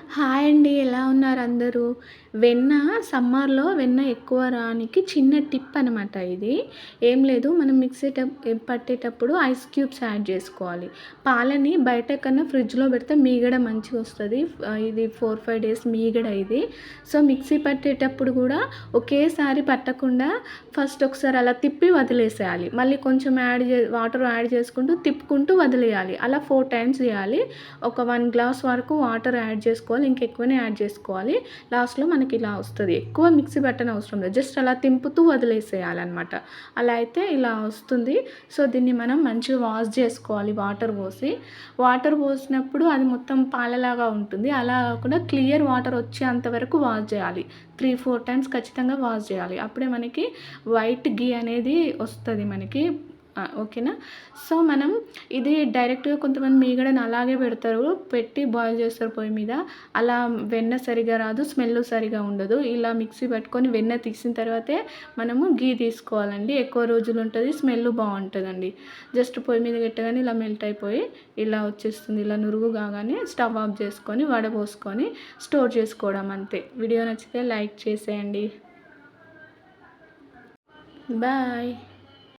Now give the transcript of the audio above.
Hi అండి. ఎలా ఉన్నారు అందరూ? వెన్న సమ్మర్‌లో వెన్న ఎక్కువ రానికి చిన్న టిప్ అనమాట ఇది. ఏం లేదు, మనం పట్టేటప్పుడు ఐస్ క్యూబ్స్ యాడ్ చేసుకోవాలి. పాలని బయట కన్నా ఫ్రిడ్జ్‌లో పెడితే మీగడ మంచిగొస్తది. ఇది 4, 5 డేస్ మీగడ ఇది. సో, మిక్సీ పట్టేటప్పుడు కూడా ఒకేసారి పట్టకుండా ఫస్ట్ ఒకసారి అలా తిప్పి వదిలేసేయాలి. మళ్ళీ కొంచెం వాటర్ యాడ్ చేసుకుంటూ తిప్పుకుంటూ వదిలేయాలి. అలా 4 టైమ్స్ చేయాలి. ఒక 1 గ్లాస్ వరకు వాటర్ యాడ్ చేసుకోవాలి. ఇంకెక్కువనే యాడ్ చేసుకోవాలి. లాస్ట్‌లో మనకి ఇలా వస్తది. ఎక్కువ మిక్సీ పట్టనవసరం లేదు. జస్ట్ అలా తింపుతూ వదిలేసేయాలనమాట. అలా అయితే ఇలా వస్తుంది. సో, దీన్ని మనం మంచిగా వాష్ చేసుకోవాలి వాటర్ పోసి. వాటర్ పోసినప్పుడు అది మొత్తం పాలలాగా ఉంటుంది. అలా కాకుండా క్లియర్ వాటర్ వచ్చేంత వరకు వాష్ చేయాలి. 3, 4 టైమ్స్ ఖచ్చితంగా వాష్ చేయాలి. అప్పుడే మనకి వైట్ ఘీ అనేది వస్తది మనకి. ఓకేనా? సో, మనం ఇది డైరెక్ట్‌గా కొంతమంది మీగడని అలాగే పెడతారు. పెట్టి బాయిల్ చేస్తారు పొయ్యి మీద. అలా వెన్న సరిగా రాదు, స్మెల్ సరిగా ఉండదు. ఇలా మిక్సీ పట్టుకొని వెన్న తీసిన తర్వాతే మనము ఘీ తీసుకోవాలండి. ఎక్కువ రోజులు ఉంటది, స్మెల్ బావుంటదండి. జస్ట్ పొయ్యి మీద పెట్టగానే ఇలా మెల్ట్ అయిపోయి ఇలా వచ్చేస్తుంది. ఇలా నురుగు కాగానే స్టవ్ ఆఫ్ చేసుకొని వడపోసుకొని స్టోర్ చేసుకోవడం అంతే. వీడియో నచ్చితే లైక్ చేసేయండి. బాయ్.